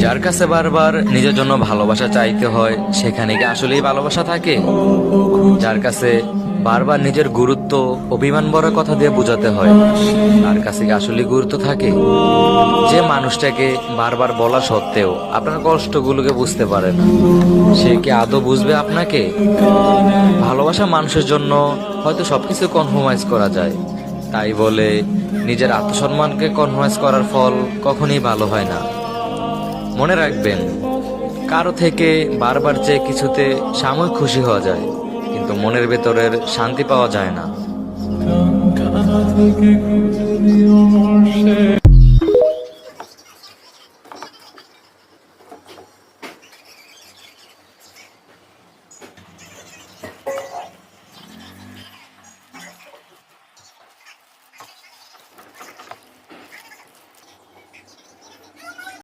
যার কাছে বারবার নিজের জন্য ভালোবাসা চাইতে হয়, সেখানে কি আসলেই ভালোবাসা থাকে? যার কাছে বারবার নিজের গুরুত্ব অভিমান ভরা কথা দিয়ে বোঝাতে হয়, তার কাছে কি আসলে গুরুত্ব থাকে? যে মানুষটাকে বারবার বলা সত্ত্বেও আপনার কষ্টগুলোকে বুঝতে পারে না, সে কি আদৌ বুঝবে আপনাকে? ভালোবাসা মানুষের জন্য হয়তো সবকিছু কম্প্রোমাইজ করা যায়, তাই বলে নিজের আত্মসম্মানকে কম্প্রোমাইজ করার ফল কখনোই ভালো হয় না। মনে রাখবেন, কারো থেকে বারবার চেয়ে কিছুতে সাময়িক খুশি হওয়া যায়, কিন্তু মনের ভেতরের শান্তি পাওয়া যায় না।